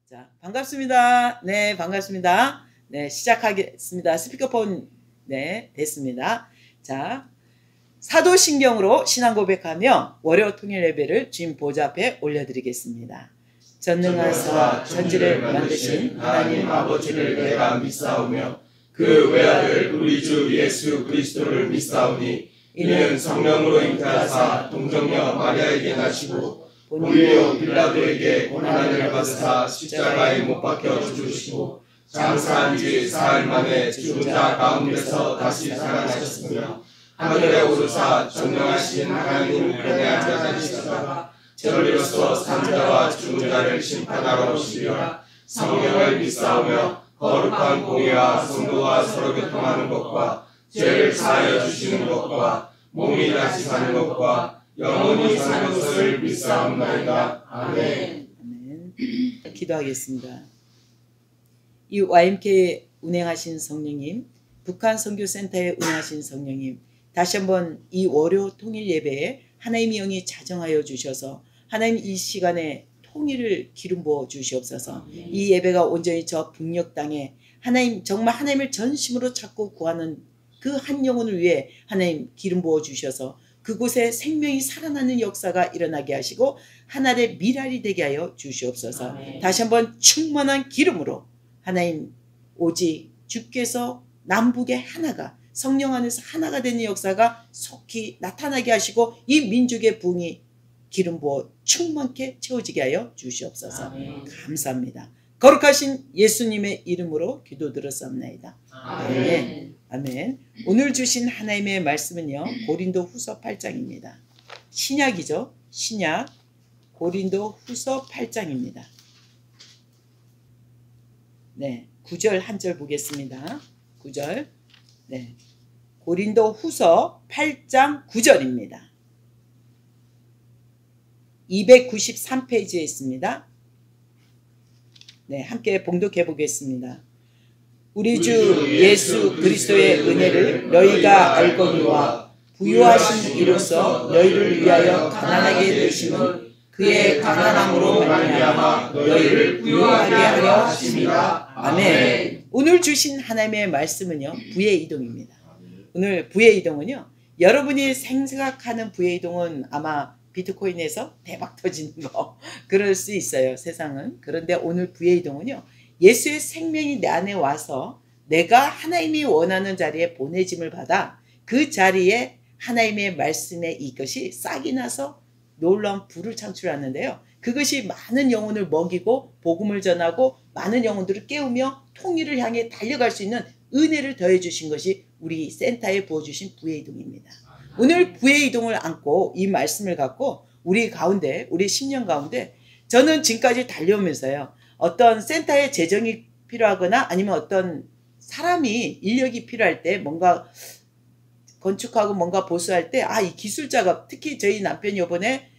자, 반갑습니다. 네, 반갑습니다. 네, 시작하겠습니다. 스피커폰, 네, 됐습니다. 자, 사도신경으로 신앙 고백하며 월요 통일 예배를 주님 보좌 앞에 올려드리겠습니다. 전능하사 천지를 만드신 하나님 아버지를 내가 믿사오며 그 외아들 우리 주 예수 그리스도를 믿사오니 이는 성령으로 잉태하사 동정녀 마리아에게 나시고 본디오 빌라도에게 고난을 받으사 십자가에 못 박혀 죽으시고 장사한 지 사흘 만에 죽은 자 가운데서 다시 살아나셨으며 하늘에 오르사 전능하신 하나님 우편에 앉아 계시다가 저리로서 산자와 죽은 자를 심판하러 오시리라. 성령을 믿사오며 거룩한 공의와 성도와 서로 교통하는 것과 죄를 사하여 주시는 것과 몸이 다시 사는 것과 영원히 사는 것을 믿사옵나이다. 아멘. 아멘. 기도하겠습니다. 이 YMK 운행하신 성령님, 북한 선교센터에 운행하신 성령님, 다시 한번 이 월요 통일 예배에 하나님의 영이 자정하여 주셔서 하나님 이 시간에 통일을 기름 부어 주시옵소서. 이 예배가 온전히 저 북녘 땅에 하나님 정말 하나님을 전심으로 찾고 구하는 그 한 영혼을 위해 하나님 기름 부어 주셔서 그곳에 생명이 살아나는 역사가 일어나게 하시고 하나님의 미랄이 되게 하여 주시옵소서. 아멘. 다시 한번 충만한 기름으로 하나님 오직 주께서 남북의 하나가 성령 안에서 하나가 되는 역사가 속히 나타나게 하시고 이 민족의 부흥이 기름 부어 충만케 채워지게 하여 주시옵소서. 아멘. 감사합니다. 거룩하신 예수님의 이름으로 기도드렸사옵나이다. 아멘. 아멘. 오늘 주신 하나님의 말씀은요, 고린도 후서 8장입니다. 신약이죠. 신약 고린도 후서 8장입니다. 네, 9절 한 절 보겠습니다. 9절. 네, 고린도 후서 8장 9절입니다. 293페이지에 있습니다. 네, 함께 봉독해 보겠습니다. 우리 주 예수 그리스도의 은혜를 너희가 알거니와 부유하신 이로써 너희를 위하여 가난하게 되심은 그의 가난함으로 말미암아 너희를 부유하게 하려 하심이라. 아멘. 오늘 주신 하나님의 말씀은요, 부의 이동입니다. 오늘 부의 이동은요, 여러분이 생각하는 부의 이동은 아마 비트코인에서 대박 터지는 거 그럴 수 있어요, 세상은. 그런데 오늘 부의 이동은요, 예수의 생명이 내 안에 와서 내가 하나님이 원하는 자리에 보내짐을 받아 그 자리에 하나님의 말씀에 이것이 싹이 나서 놀라운 부를 창출하는데요. 그것이 많은 영혼을 먹이고 복음을 전하고 많은 영혼들을 깨우며 통일을 향해 달려갈 수 있는 은혜를 더해 주신 것이 우리 센터에 부어주신 부의 이동입니다. 오늘 부의 이동을 안고 이 말씀을 갖고 우리 가운데, 우리 10년 가운데 저는 지금까지 달려오면서요, 어떤 센터에 재정이 필요하거나 아니면 어떤 사람이 인력이 필요할 때 뭔가 건축하고 뭔가 보수할 때 이 기술 작업, 특히 저희 남편이 이번에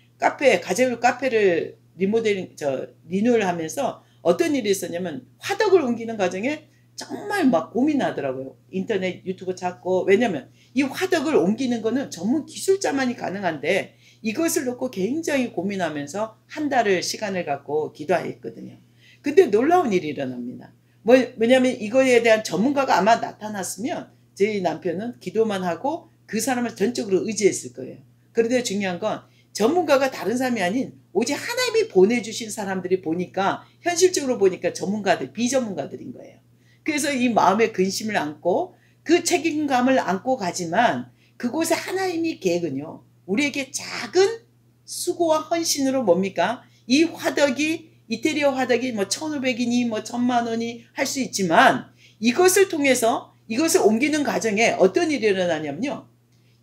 가재울 카페를 리뉴얼 하면서 어떤 일이 있었냐면 화덕을 옮기는 과정에 정말 막 고민하더라고요. 인터넷 유튜브 찾고. 왜냐면 이 화덕을 옮기는 거는 전문 기술자만이 가능한데 이것을 놓고 굉장히 고민하면서 한 달을 시간을 갖고 기도했거든요. 근데 놀라운 일이 일어납니다. 뭐냐면 이거에 대한 전문가가 아마 나타났으면 저희 남편은 기도만 하고 그 사람을 전적으로 의지했을 거예요. 그런데 중요한 건 전문가가 다른 사람이 아닌 오직 하나님이 보내주신 사람들이 보니까, 현실적으로 보니까 전문가들, 비전문가들인 거예요. 그래서 이 마음의 근심을 안고 그 책임감을 안고 가지만 그곳에 하나님이 계획은요, 우리에게 작은 수고와 헌신으로 뭡니까? 이 화덕이, 이태리어 화덕이 1,500이니 1,000만 원이 할 수 있지만 이것을 통해서 이것을 옮기는 과정에 어떤 일이 일어나냐면요,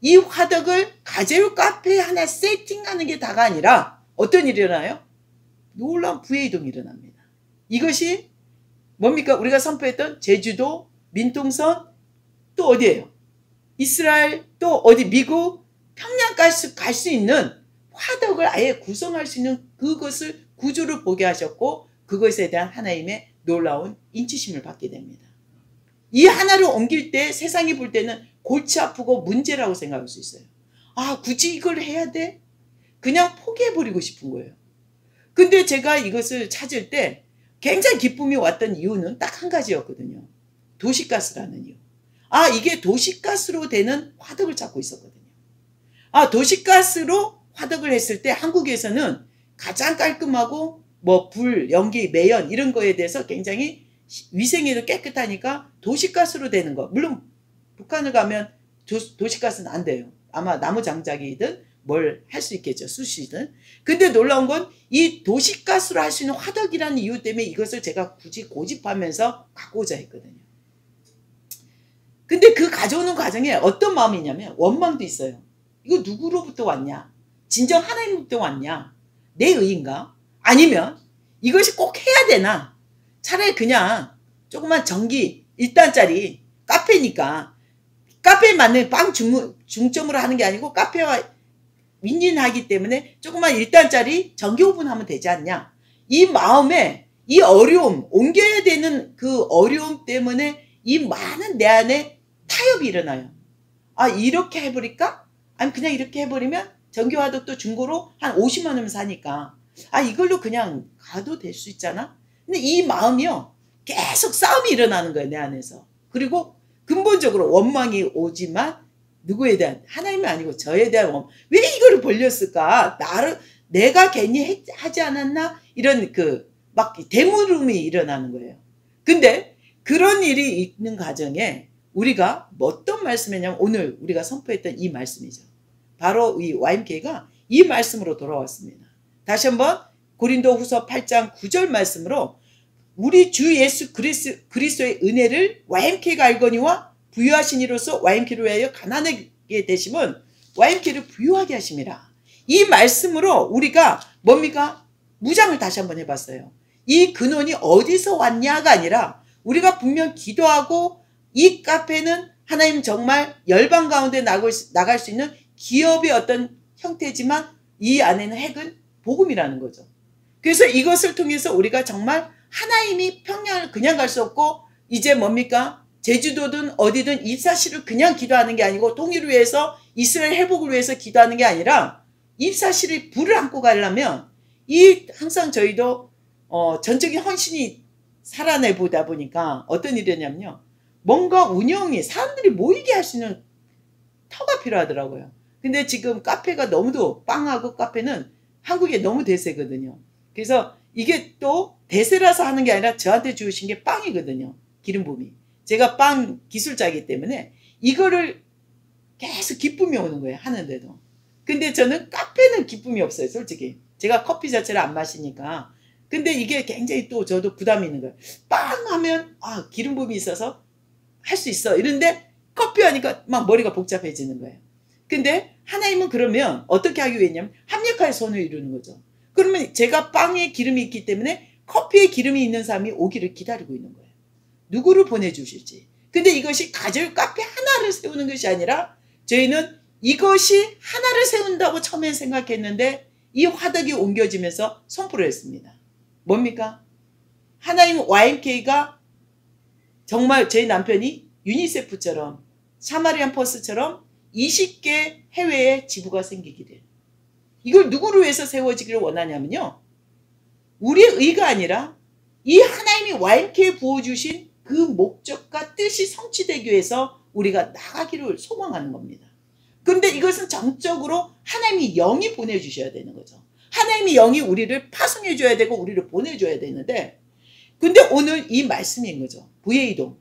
이 화덕을 가재울 카페에 하나 세팅하는 게 다가 아니라 어떤 일이 일어나요? 놀라운 부의 이동이 일어납니다. 이것이 뭡니까? 우리가 선포했던 제주도, 민통선, 또 어디예요? 이스라엘, 또 어디 미국, 평양까지 갈 수 있는 화덕을 아예 구성할 수 있는 그것을 구조를 보게 하셨고 그것에 대한 하나님의 놀라운 인치심을 받게 됩니다. 이 하나를 옮길 때 세상이 볼 때는 골치 아프고 문제라고 생각할 수 있어요. 굳이 이걸 해야 돼? 그냥 포기해버리고 싶은 거예요. 근데 제가 이것을 찾을 때 굉장히 기쁨이 왔던 이유는 딱 한 가지였거든요. 도시가스라는 이유. 이게 도시가스로 되는 화덕을 찾고 있었거든요. 도시가스로 화덕을 했을 때 한국에서는 가장 깔끔하고 불, 연기, 매연 이런 거에 대해서 굉장히 위생에도 깨끗하니까 도시가스로 되는 거. 물론 북한을 가면 도시가스는 안 돼요. 아마 나무 장작이든 뭘 할 수 있겠죠. 숯이든. 근데 놀라운 건 이 도시가스로 할 수 있는 화덕이라는 이유 때문에 이것을 제가 굳이 고집하면서 갖고자 했거든요. 근데 그 가져오는 과정에 어떤 마음이냐면 원망도 있어요. 이거 누구로부터 왔냐? 진정 하나님부터 왔냐? 내 의인가? 아니면 이것이 꼭 해야 되나? 차라리 그냥 조그만 전기 1단짜리 카페니까 카페에 맞는 빵 중점으로 하는 게 아니고 카페와 윈윈하기 때문에 조그만 1단짜리 전기 오븐 하면 되지 않냐? 이 마음에 이 어려움, 옮겨야 되는 그 어려움 때문에 이 많은 내 안에 타협이 일어나요. 이렇게 해버릴까? 아니 그냥 이렇게 해버리면 전기화덕도 중고로 한 50만 원이면 사니까 이걸로 그냥 가도 될 수 있잖아? 근데 이 마음이요 계속 싸움이 일어나는 거예요. 내 안에서. 그리고 근본적으로 원망이 오지만 누구에 대한? 하나님이 아니고 저에 대한 원망. 왜 이거를 벌렸을까? 내가 괜히 하지 않았나? 이런 막 대물음이 일어나는 거예요. 근데 그런 일이 있는 과정에 우리가 어떤 말씀이냐면 오늘 우리가 선포했던 이 말씀이죠. 바로 이 YMK가 이 말씀으로 돌아왔습니다. 다시 한번 고린도후서 8장 9절 말씀으로 우리 주 예수 그리스도의 은혜를 YMK가 알거니와 부유하신 이로써 YMK를 위하여 가난하게 되심은 YMK를 부유하게 하심이라. 이 말씀으로 우리가 뭡니까? 무장을 다시 한번 해봤어요. 이 근원이 어디서 왔냐가 아니라 우리가 분명 기도하고 이 카페는 하나님 정말 열방 가운데 나갈 수 있는 기업의 어떤 형태지만 이 안에는 핵은 복음이라는 거죠. 그래서 이것을 통해서 우리가 정말 하나님이 평양을 그냥 갈 수 없고 이제 뭡니까? 제주도든 어디든 입사시를 그냥 기도하는 게 아니고 통일을 위해서 이스라엘 회복을 위해서 기도하는 게 아니라 입사시를 불을 안고 가려면 항상 저희도 전적인 헌신이 살아내보다 보니까 어떤 일이냐면요. 뭔가 운영이 사람들이 모이게 할 수 있는 터가 필요하더라고요. 근데 지금 카페가 너무도 빵하고 카페는 한국에 너무 대세거든요. 그래서 이게 또 대세라서 하는 게 아니라 저한테 주신 게 빵이거든요. 기름부음이. 제가 빵 기술자이기 때문에 이거를 계속 기쁨이 오는 거예요. 하는데도. 근데 저는 카페는 기쁨이 없어요. 솔직히. 제가 커피 자체를 안 마시니까. 근데 이게 굉장히 또 저도 부담이 있는 거예요. 빵 하면 기름부음이 있어서 할 수 있어. 이런데 커피 하니까 막 머리가 복잡해지는 거예요. 근데 하나님은 그러면 어떻게 하기 위해냐면 합력하여 선을 이루는 거죠. 그러면 제가 빵에 기름이 있기 때문에 커피에 기름이 있는 사람이 오기를 기다리고 있는 거예요. 누구를 보내주실지. 근데 이것이 가절 카페 하나를 세우는 것이 아니라 저희는 이것이 하나를 세운다고 처음에 생각했는데 이 화덕이 옮겨지면서 선포를 했습니다. 뭡니까? 하나님 YMK가 정말 제 남편이 유니세프처럼 사마리안 퍼스처럼 20개 해외에 지부가 생기게 돼요. 이걸 누구를 위해서 세워지기를 원하냐면요. 우리의 의가 아니라 이 하나님이 YMK에 부어주신 그 목적과 뜻이 성취되기 위해서 우리가 나가기를 소망하는 겁니다. 그런데 이것은 정적으로 하나님이 영이 보내주셔야 되는 거죠. 하나님이 영이 우리를 파송해 줘야 되고 우리를 보내줘야 되는데 근데 오늘 이 말씀인 거죠. 부의 이동.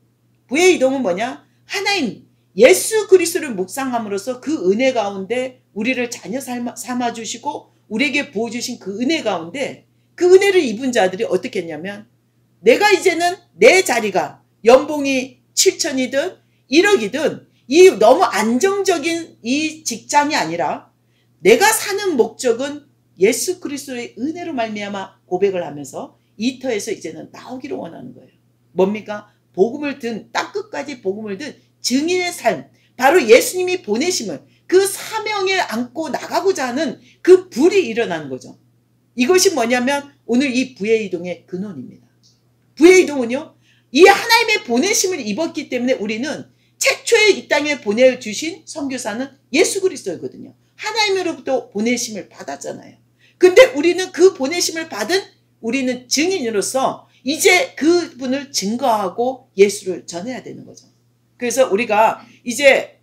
부의 이동은 뭐냐? 하나님 예수 그리스도를 묵상함으로써 그 은혜 가운데 우리를 자녀 삼아주시고 우리에게 부어주신 그 은혜 가운데 그 은혜를 입은 자들이 어떻게 했냐면 내가 이제는 내 자리가 연봉이 7천이든 1억이든 이 너무 안정적인 이 직장이 아니라 내가 사는 목적은 예수 그리스도의 은혜로 말미암아 고백을 하면서 이 터에서 이제는 나오기를 원하는 거예요. 뭡니까? 복음을 든 땅끝까지 복음을 든 증인의 삶, 바로 예수님이 보내심을 그 사명에 안고 나가고자 하는 그 불이 일어나는 거죠. 이것이 뭐냐면 오늘 이 부의 이동의 근원입니다. 부의 이동은요. 이 하나님의 보내심을 입었기 때문에 우리는 최초에 이 땅에 보내주신 선교사는 예수 그리스도이거든요. 하나님으로부터 보내심을 받았잖아요. 근데 우리는 그 보내심을 받은 우리는 증인으로서 이제 그분을 증거하고 예수를 전해야 되는 거죠. 그래서 우리가 이제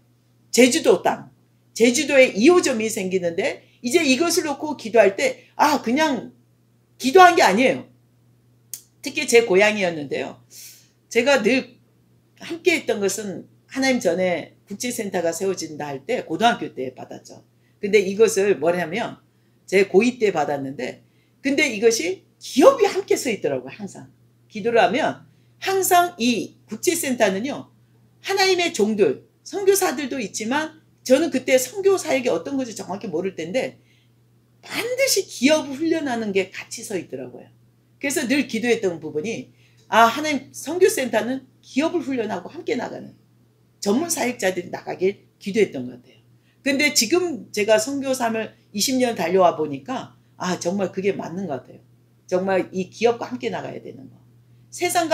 제주도 땅, 제주도에 2호점이 생기는데 이제 이것을 놓고 기도할 때 그냥 기도한 게 아니에요. 특히 제 고향이었는데요. 제가 늘 함께 했던 것은 하나님 전에 국제센터가 세워진다 할 때 고등학교 때 받았죠. 근데 이것을 뭐냐면 제 고2 때 받았는데 근데 이것이 기업이 함께 서 있더라고요. 항상 기도를 하면 항상 이 국제센터는요 하나님의 종들 선교사들도 있지만 저는 그때 선교사에게 어떤 건지 정확히 모를 텐데 반드시 기업을 훈련하는 게 같이 서 있더라고요. 그래서 늘 기도했던 부분이 하나님 선교센터는 기업을 훈련하고 함께 나가는 전문 사역자들이 나가길 기도했던 것 같아요. 근데 지금 제가 선교사를 20년 달려와 보니까 정말 그게 맞는 것 같아요. 정말 이 기업과 함께 나가야 되는 거. 세상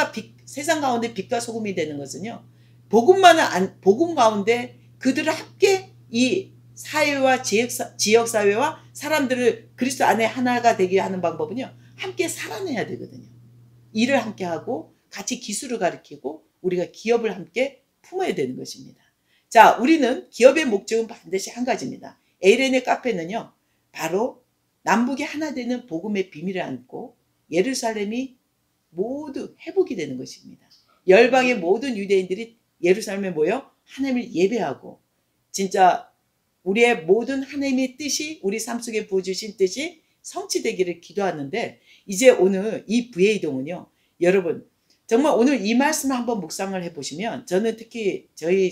가운데 빛과 소금이 되는 것은요. 복음 가운데 그들을 함께 이 사회와 지역사회와 사람들을 그리스도 안에 하나가 되게 하는 방법은요. 함께 살아내야 되거든요. 일을 함께 하고 같이 기술을 가르치고 우리가 기업을 함께 품어야 되는 것입니다. 자, 우리는 기업의 목적은 반드시 한 가지입니다. 에이렌의 카페는요. 바로 남북이 하나 되는 복음의 비밀을 안고 예루살렘이 모두 회복이 되는 것입니다. 열방의 모든 유대인들이 예루살렘에 모여 하나님을 예배하고 진짜 우리의 모든 하나님의 뜻이 우리 삶 속에 부어주신 뜻이 성취되기를 기도하는데 이제 오늘 이 부회이동은요. 여러분 정말 오늘 이 말씀을 한번 묵상을 해보시면 저는 특히 저희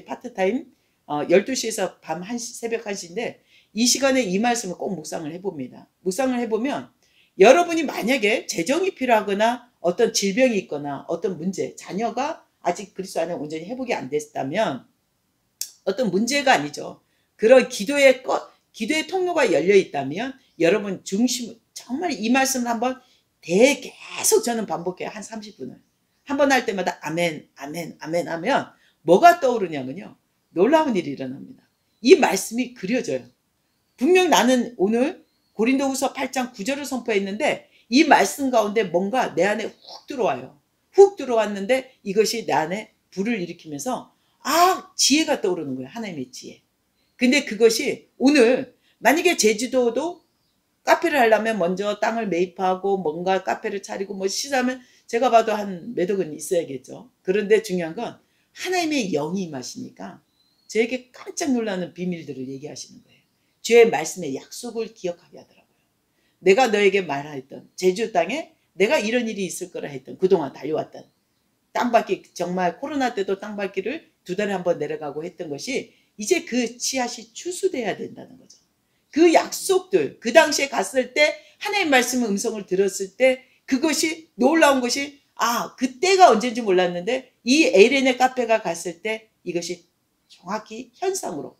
파트타임 12시에서 새벽 1시인데 이 시간에 이 말씀을 꼭 묵상을 해봅니다. 묵상을 해보면 여러분이 만약에 재정이 필요하거나 어떤 질병이 있거나 어떤 문제, 자녀가 아직 그리스도 안에 온전히 회복이 안 됐다면 어떤 문제가 아니죠. 그런 기도의 통로가 열려 있다면 여러분 정말 이 말씀을 한번 계속 저는 반복해요. 한 30분을. 한번 할 때마다 아멘, 아멘, 아멘 하면 뭐가 떠오르냐면요. 놀라운 일이 일어납니다. 이 말씀이 그려져요. 분명 나는 오늘 고린도후서 8장 9절을 선포했는데 이 말씀 가운데 뭔가 내 안에 훅 들어와요. 훅 들어왔는데 이것이 내 안에 불을 일으키면서 지혜가 떠오르는 거예요. 하나님의 지혜. 근데 그것이 오늘 만약에 제주도도 카페를 하려면 먼저 땅을 매입하고 뭔가 카페를 차리고 시작하면 제가 봐도 한 몇 억은 있어야겠죠. 그런데 중요한 건 하나님의 영이 임하시니까 저에게 깜짝 놀라는 비밀들을 얘기하시는 거예요. 주의 말씀의 약속을 기억하게 하더라고요. 내가 너에게 말하였던 제주 땅에 내가 이런 일이 있을 거라 했던 그동안 달려왔던 땅밟기 정말 코로나 때도 땅밟기를 2달에 한 번 내려가고 했던 것이 이제 그 씨앗이 추수돼야 된다는 거죠. 그 약속들 그 당시에 갔을 때 하나님 말씀의 음성을 들었을 때 그것이 놀라운 것이 그때가 언제인지 몰랐는데 이 에이렌의 카페가 갔을 때 이것이 정확히 현상으로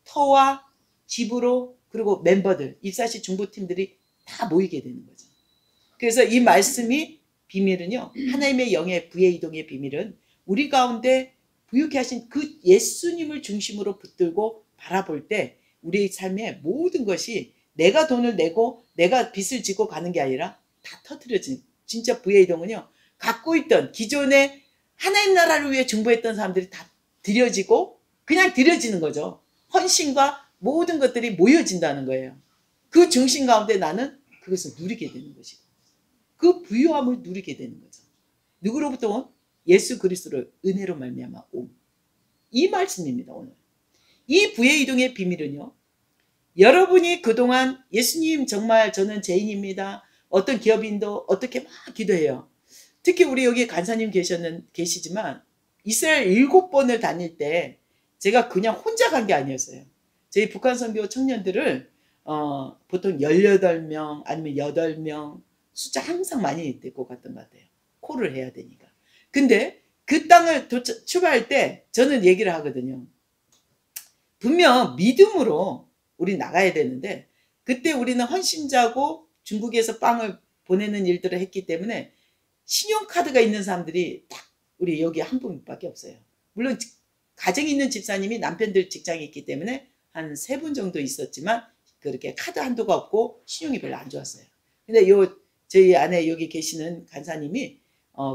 터와 집으로 그리고 멤버들 입사시 중보팀들이 다 모이게 되는 거죠. 그래서 이 말씀이 비밀은요. 하나님의 영의 부의 이동의 비밀은 우리 가운데 부유케 하신 그 예수님을 중심으로 붙들고 바라볼 때 우리의 삶의 모든 것이 내가 돈을 내고 내가 빚을 지고 가는 게 아니라 다 터뜨려진 진짜 부의 이동은요. 갖고 있던 기존에 하나님 나라를 위해 중보했던 사람들이 다 드려지고 그냥 드려지는 거죠. 헌신과 모든 것들이 모여진다는 거예요. 그 중심 가운데 나는 그것을 누리게 되는 것이고 그 부유함을 누리게 되는 거죠. 누구로부터 온? 예수 그리스도를 은혜로 말미암아 옴. 이 말씀입니다. 오늘. 이 부의 이동의 비밀은요. 여러분이 그동안 예수님 정말 저는 죄인입니다. 어떤 기업인도 어떻게 막 기도해요. 특히 우리 여기 간사님 계시지만 이스라엘 7번을 다닐 때 제가 그냥 혼자 간 게 아니었어요. 저희 북한 선교 청년들을 보통 18명 아니면 8명 숫자 항상 많이 데리고 갔던 것 같아요. 콜을 해야 되니까. 근데 그 땅을 출발할 때 저는 얘기를 하거든요. 분명 믿음으로 우리 나가야 되는데 그때 우리는 헌신자고 중국에서 빵을 보내는 일들을 했기 때문에 신용카드가 있는 사람들이 딱 우리 여기 한 분밖에 없어요. 물론 가정이 있는 집사님이 남편들 직장이 있기 때문에 한 3분 정도 있었지만 그렇게 카드 한도가 없고 신용이 별로 안 좋았어요. 근데 저희 안에 여기 계시는 간사님이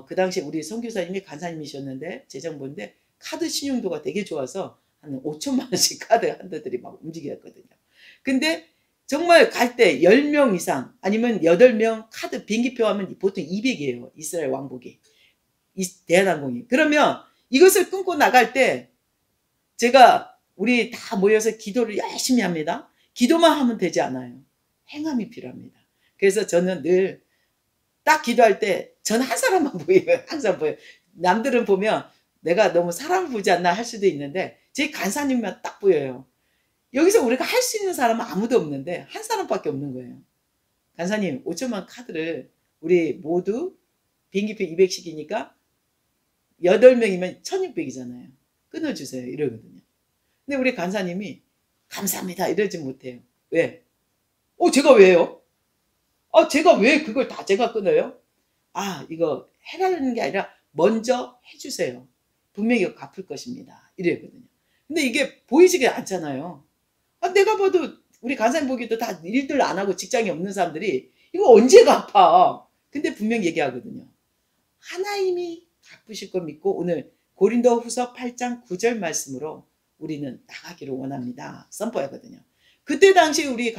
그 당시에 우리 선교사님이 간사님이셨는데 재정부인데 카드 신용도가 되게 좋아서 한 5천만 원씩 카드 한대들이 막 움직였거든요. 근데 정말 갈 때 10명 이상 아니면 8명 카드 비행기표 하면 보통 200이에요. 이스라엘 왕복이. 대한항공이. 그러면 이것을 끊고 나갈 때 제가 우리 다 모여서 기도를 열심히 합니다. 기도만 하면 되지 않아요. 행함이 필요합니다. 그래서 저는 늘 딱 기도할 때 저는 한 사람만 보여요. 항상 보여요. 남들은 보면 내가 너무 사람을 보지 않나 할 수도 있는데 제 간사님만 딱 보여요. 여기서 우리가 할 수 있는 사람은 아무도 없는데 한 사람밖에 없는 거예요. 간사님 5천만 카드를 우리 모두 비행기표 200씩이니까 8명이면 1600이잖아요. 끊어주세요. 이러거든요. 근데 우리 간사님이 감사합니다. 이러지 못해요. 왜? 제가 왜요? 제가 왜 그걸 다 제가 끊어요? 이거 해라는 게 아니라 먼저 해주세요. 분명히 이거 갚을 것입니다. 이러거든요. 근데 이게 보이지가 않잖아요. 내가 봐도 우리 간사님 보기에도 다 일들 안 하고 직장이 없는 사람들이 이거 언제 갚아? 근데 분명히 얘기하거든요. 하나님이 갚으실 걸 믿고 오늘 고린도후서 8장 9절 말씀으로 우리는 나가기를 원합니다. 선포하거든요. 그때 당시 우리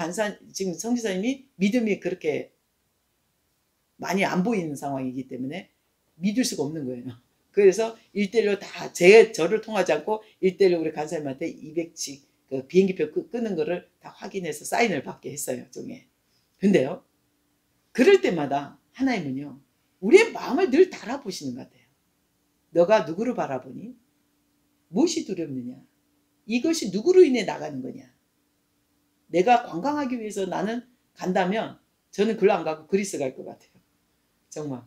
지금 선교사님이 믿음이 그렇게 많이 안 보이는 상황이기 때문에 믿을 수가 없는 거예요. 그래서 1대1로 다 저를 통하지 않고 1대1로 우리 간사님한테 200씩 그 비행기표 끄는 거를 다 확인해서 사인을 받게 했어요. 종에. 근데요. 그럴 때마다 하나님은요. 우리의 마음을 늘 달아보시는 것 같아요. 너가 누구를 바라보니? 무엇이 두렵느냐? 이것이 누구로 인해 나가는 거냐? 내가 관광하기 위해서 나는 간다면 저는 글로 안 가고 그리스 갈 것 같아요. 정말.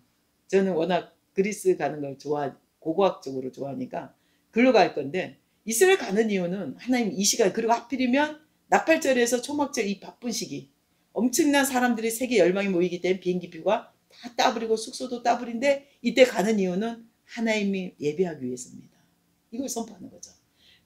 저는 워낙 그리스 가는 걸 고고학적으로 좋아하니까 글로 갈 건데 이스라엘 가는 이유는 하나님 이 시간 그리고 하필이면 나팔절에서 초막절 이 바쁜 시기 엄청난 사람들이 세계 열망이 모이기 때문에 비행기표가 다 따버리고 숙소도 따버린데 이때 가는 이유는 하나님이 예배하기 위해서입니다. 이걸 선포하는 거죠.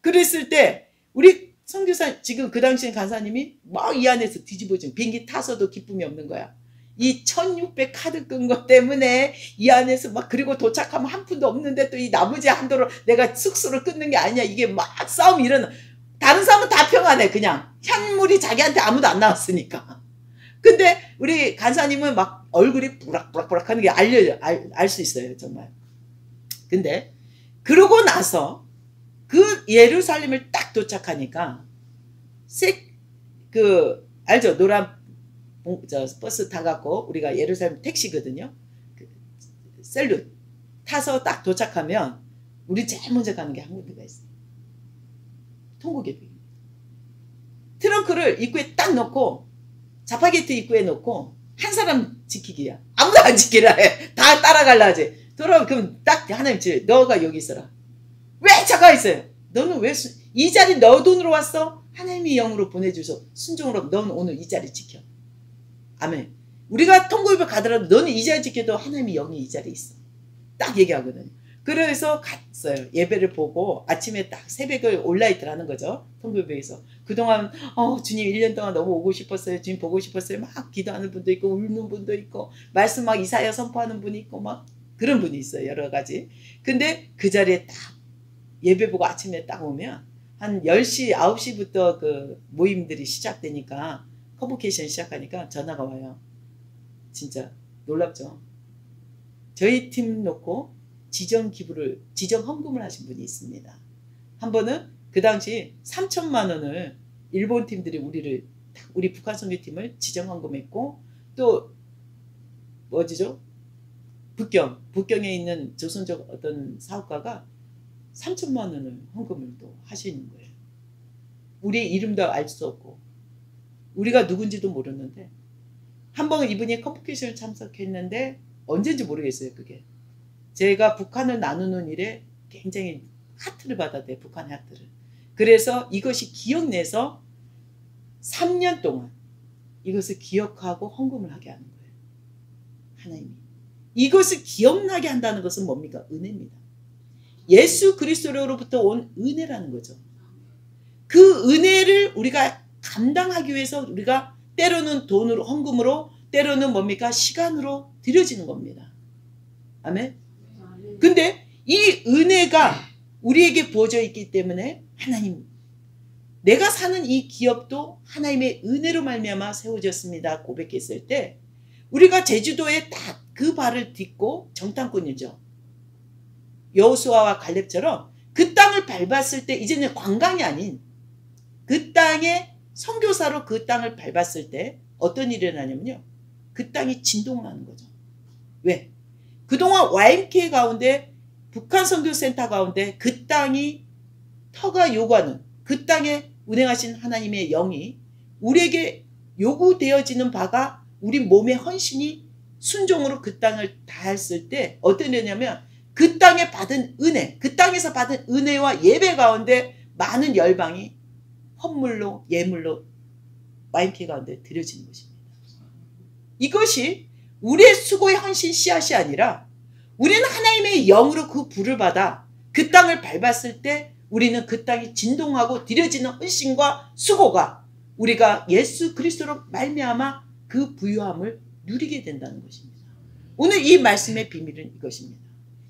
그랬을 때 우리 선교사 지금 그 당시엔 간사님이 막 이 안에서 뒤집어진 비행기 타서도 기쁨이 없는 거야. 이 1600 카드 끈 것 때문에 이 안에서 막 그리고 도착하면 한 푼도 없는데 또 이 나머지 한도로 내가 숙소를 끊는 게 아니야. 이게 막 싸움이 일어나. 다른 사람은 다 평안해. 그냥 현물이 자기한테 아무도 안 나왔으니까. 근데 우리 간사님은 막 얼굴이 부락부락 하는 게 알 수 있어요. 정말. 근데 그러고 나서 그 예루살렘을 딱 도착하니까 알죠? 노란 버스 타갖고 우리가 예루살렘 택시거든요. 셀룻 타서 딱 도착하면 우리 제일 먼저 가는 게 한 군데가 있어요. 통곡예배입니다. 트렁크를 입구에 딱 넣고 자파게이트 입구에 넣고 한 사람 지키기야. 아무도 안 지키라 해. 다 따라갈라 하지. 그럼 딱 하나님 지 너가 여기 있어라. 왜 잠깐 있어요? 너는 왜 이 자리 너 돈으로 왔어? 하나님이 영으로 보내주셔서 순종으로 너는 오늘 이 자리 지켜. 아멘. 우리가 통고입에 가더라도 너는 이 자리 지켜도 하나님이 영이 이 자리에 있어. 딱 얘기하거든요. 그래서 갔어요. 예배를 보고 아침에 딱 새벽을 온라이트를 하는 거죠. 통고입에서. 그동안 주님 1년 동안 너무 오고 싶었어요. 주님 보고 싶었어요. 막 기도하는 분도 있고 울는 분도 있고 말씀 막 이사야 선포하는 분이 있고 막 그런 분이 있어요. 여러 가지. 근데 그 자리에 딱 예배 보고 아침에 딱 오면 한 10시, 9시부터 그 모임들이 시작되니까 컨보케이션 시작하니까 전화가 와요. 진짜 놀랍죠. 저희 팀 놓고 지정 헌금을 하신 분이 있습니다. 한 번은 그 당시 3천만 원을 일본 팀들이 우리 북한 선교팀을 지정 헌금했고 또 뭐지죠? 북경에 있는 조선족 어떤 사업가가 3천만 원을 헌금을 또 하시는 거예요. 우리 이름도 알 수 없고 우리가 누군지도 모르는데 한 번 이분이 컨보케이션을 참석했는데 언제인지 모르겠어요. 그게 제가 북한을 나누는 일에 굉장히 하트를 받았대요. 북한의 하트를. 그래서 이것이 기억내서 3년 동안 이것을 기억하고 헌금을 하게 하는 거예요. 하나님이. 이것을 기억나게 한다는 것은 뭡니까? 은혜입니다. 예수 그리스도로부터 온 은혜라는 거죠. 그 은혜를 우리가 감당하기 위해서 우리가 때로는 돈으로 헌금으로 때로는 뭡니까? 시간으로 드려지는 겁니다. 아멘. 근데 이 은혜가 우리에게 부어져 있기 때문에 하나님, 내가 사는 이 기업도 하나님의 은혜로 말미암아 세워졌습니다 고백했을 때 우리가 제주도에 딱 그 발을 딛고 정탐꾼이죠. 여호수아와 갈렙처럼 그 땅을 밟았을 때 이제는 관광이 아닌 그 땅의 선교사로 그 땅을 밟았을 때 어떤 일이 일어나냐면요. 그 땅이 진동을 하는 거죠. 왜? 그동안 YMK 가운데 북한 선교센터 가운데 그 땅이 터가 요구하는 그 땅에 운행하신 하나님의 영이 우리에게 요구되어지는 바가 우리 몸의 헌신이 순종으로 그 땅을 다했을 때 어떤 일이냐면 그 땅에 받은 은혜, 그 땅에서 받은 은혜와 예배 가운데 많은 열방이 헌물로 예물로 YMK 가운데 드려지는 것입니다. 이것이 우리의 수고의 헌신 씨앗이 아니라 우리는 하나님의 영으로 그 불을 받아 그 땅을 밟았을 때 우리는 그 땅이 진동하고 드려지는 헌신과 수고가 우리가 예수 그리스도로 말미암아 그 부유함을 누리게 된다는 것입니다. 오늘 이 말씀의 비밀은 이것입니다.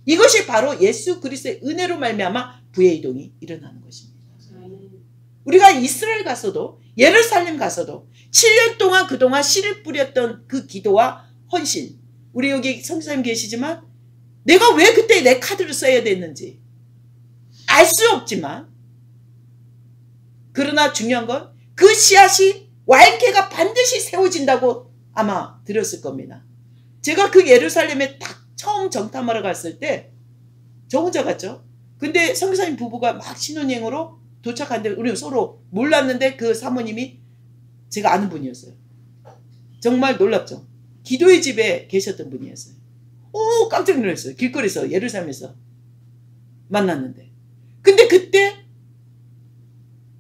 이것이 바로 예수 그리스도의 은혜로 말미암아 부의 이동이 일어나는 것입니다. 우리가 이스라엘 가서도 예루살렘 가서도 7년 동안 그동안 씨를 뿌렸던 그 기도와 헌신, 우리 여기 선교사님 계시지만 내가 왜 그때 내 카드를 써야 됐는지 알 수 없지만 그러나 중요한 건 그 씨앗이 YMK가 반드시 세워진다고 아마 들었을 겁니다. 제가 그 예루살렘에 딱 처음 정탐하러 갔을 때 저 혼자 갔죠. 근데 선교사님 부부가 막 신혼여행으로 도착한데 우리 서로 몰랐는데 그 사모님이 제가 아는 분이었어요. 정말 놀랍죠. 기도의 집에 계셨던 분이었어요. 오, 깜짝 놀랐어요. 길거리에서 예루살렘에서 만났는데. 근데 그때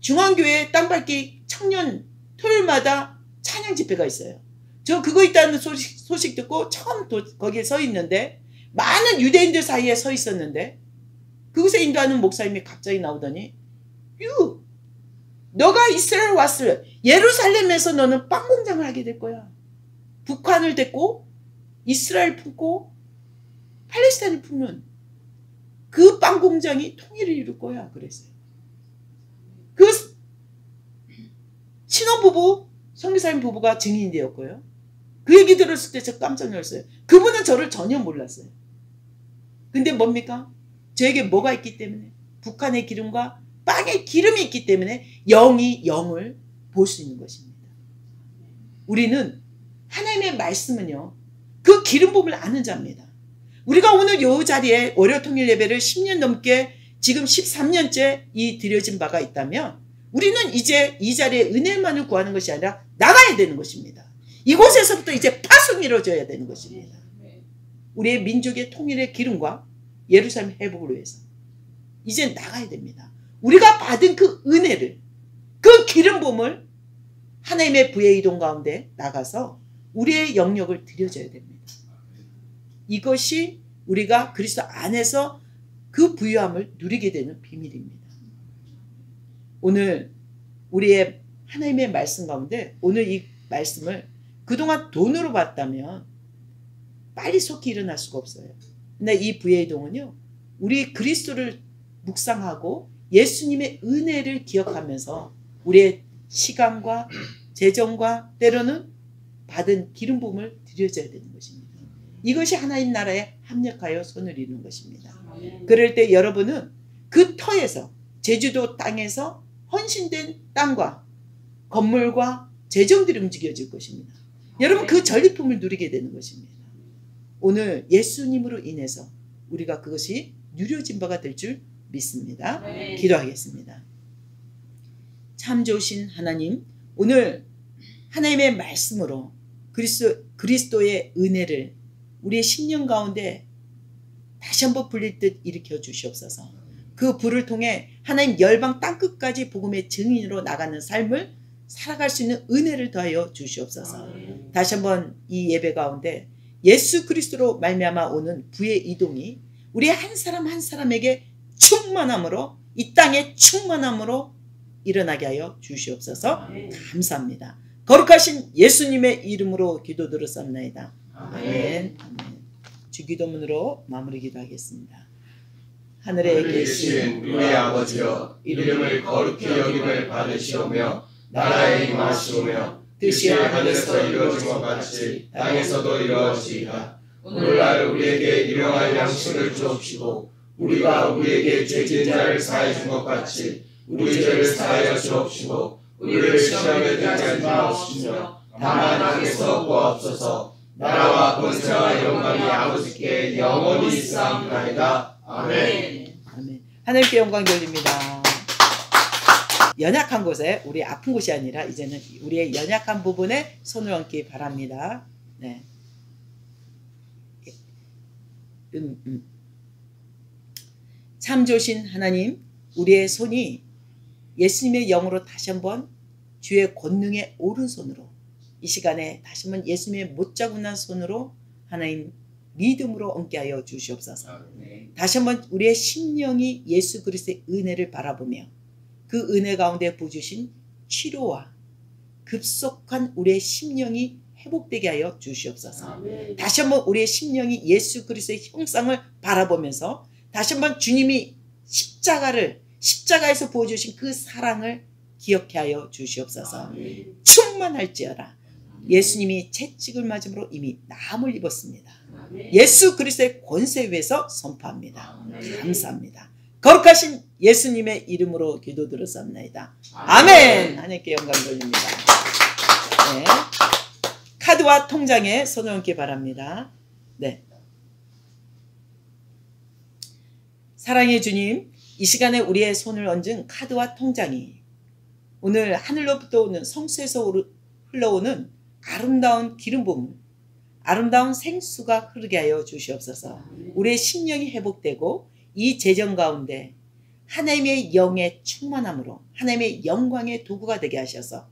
중앙교회 땅밟기 청년 토요일마다 찬양 집회가 있어요. 저 그거 있다는 소식 듣고 처음 거기에 서 있는데 많은 유대인들 사이에 서 있었는데 그곳에 인도하는 목사님이 갑자기 나오더니 너가 이스라엘 왔을 예루살렘에서 너는 빵 공장을 하게 될 거야. 북한을 댔고 이스라엘 품고 팔레스타인을 품는 그 빵 공장이 통일을 이룰 거야. 그랬어요. 그 신혼부부 선교사님 부부가 증인이 되었고요. 그 얘기 들었을 때 저 깜짝 놀랐어요. 그분은 저를 전혀 몰랐어요. 근데 뭡니까? 저에게 뭐가 있기 때문에 북한의 기름과 빵의 기름이 있기 때문에 영이 영을 볼 수 있는 것입니다. 우리는 하나님의 말씀은요. 그 기름 부음을 아는 자입니다. 우리가 오늘 이 자리에 월요통일 예배를 10년 넘게 지금 13년째 이 드려진 바가 있다면 우리는 이제 이 자리에 은혜만을 구하는 것이 아니라 나가야 되는 것입니다. 이곳에서부터 이제 파송이 이루어져야 되는 것입니다. 우리의 민족의 통일의 기름과 예루살렘 회복을 위해서 이제 나가야 됩니다. 우리가 받은 그 은혜를 그 기름 부음을 하나님의 부의 이동 가운데 나가서 우리의 영역을 드려줘야 됩니다. 이것이 우리가 그리스도 안에서 그 부유함을 누리게 되는 비밀입니다. 오늘 우리의 하나님의 말씀 가운데 오늘 이 말씀을 그동안 돈으로 봤다면 빨리 속히 일어날 수가 없어요. 근데 이 부의 이동은요. 우리 그리스도를 묵상하고 예수님의 은혜를 기억하면서 우리의 시간과 재정과 때로는 받은 기름 부음을 드려줘야 되는 것입니다. 이것이 하나님 나라에 합력하여 손을 이루는 것입니다. 그럴 때 여러분은 그 터에서 제주도 땅에서 헌신된 땅과 건물과 재정들이 움직여질 것입니다. 여러분 그 전리품을 누리게 되는 것입니다. 오늘 예수님으로 인해서 우리가 그것이 누려진 바가 될 줄 믿습니다. 기도하겠습니다. 참 좋으신 하나님, 오늘 하나님의 말씀으로 그리스도의 은혜를 우리의 심령 가운데 다시 한번 불릴 듯 일으켜 주시옵소서. 그 불을 통해 하나님 열방 땅끝까지 복음의 증인으로 나가는 삶을 살아갈 수 있는 은혜를 더하여 주시옵소서. 다시 한번 이 예배 가운데 예수 그리스도로 말미암아 오는 부의 이동이 우리 한 사람 한 사람에게 충만함으로 이 땅에 충만함으로 일어나게 하여 주시옵소서. 감사합니다. 거룩하신 예수님의 이름으로 기도드렸사옵나이다. 아멘. 아멘. 주기도문으로 마무리 기도하겠습니다. 하늘에 계신 우리의 아버지여, 이름을 거룩히 여김을 받으시오며 나라에 임하시오며 뜻이 하늘에서 이루어진 것 같이 땅에서도 이루어지이다. 오늘날 우리에게 일용할 양식을 주옵시고 우리가 우리에게 죄진 자를 사하여 준 것 같이 우리 죄를 사하여 주옵시고 우리를 시험에 들게 하지 마옵시며 다만 악에서 구하옵소서. 나라와 권세와 영광이 아버지께 영원히 있사옵나이다. 아멘. 아멘. 하나님께 영광 돌립니다. 연약한 곳에, 우리 아픈 곳이 아니라 이제는 우리의 연약한 부분에 손을 얹기 바랍니다. 네. 참 좋으신 하나님, 우리의 손이 예수님의 영으로 다시 한번 주의 권능의 오른손으로, 이 시간에 다시 한번 예수님의 못자국난 손으로 하나님 믿음으로 얹게 하여 주시옵소서. 다시 한번 우리의 심령이 예수 그리스도의 은혜를 바라보며 그 은혜 가운데 부어주신 치료와 급속한 우리의 심령이 회복되게 하여 주시옵소서. 다시 한번 우리의 심령이 예수 그리스도의 형상을 바라보면서 다시 한번 주님이 십자가에서 부어주신 그 사랑을 기억해 하여 주시옵소서. 충만할지어다. 예수님이 채찍을 맞음으로 이미 나음을 입었습니다. 예수 그리스도의 권세 위에서 선포합니다. 감사합니다. 거룩하신 예수님의 이름으로 기도드렸사옵나이다. 아멘. 하나님께 영광 돌립니다. 네. 카드와 통장에 손을 얹기 바랍니다. 네. 사랑의 주님, 이 시간에 우리의 손을 얹은 카드와 통장이 오늘 하늘로부터 오는 성수에서 흘러오는 아름다운 기름 부음, 아름다운 생수가 흐르게 하여 주시옵소서. 우리의 심령이 회복되고 이 재정 가운데 하나님의 영의 충만함으로 하나님의 영광의 도구가 되게 하셔서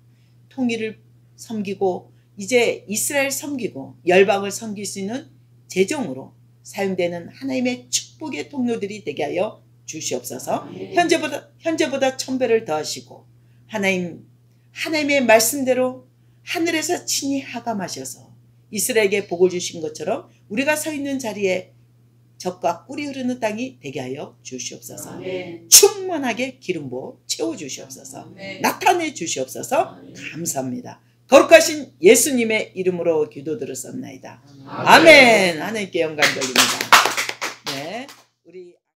통일을 섬기고 이제 이스라엘 섬기고 열방을 섬길 수 있는 재정으로 사용되는 하나님의 축복의 통로들이 되게 하여 주시옵소서. 현재보다 1000배를 더하시고 하나님의 말씀대로 하늘에서 친히 하감하셔서 이스라엘에게 복을 주신 것처럼 우리가 서 있는 자리에 젖과 꿀이 흐르는 땅이 되게 하여 주시옵소서. 아멘. 충만하게 기름 부어 채워 주시옵소서. 아멘. 나타내 주시옵소서. 감사합니다. 거룩하신 예수님의 이름으로 기도드렸사옵나이다. 아멘. 하나님께 영광 돌립니다. 네, 우리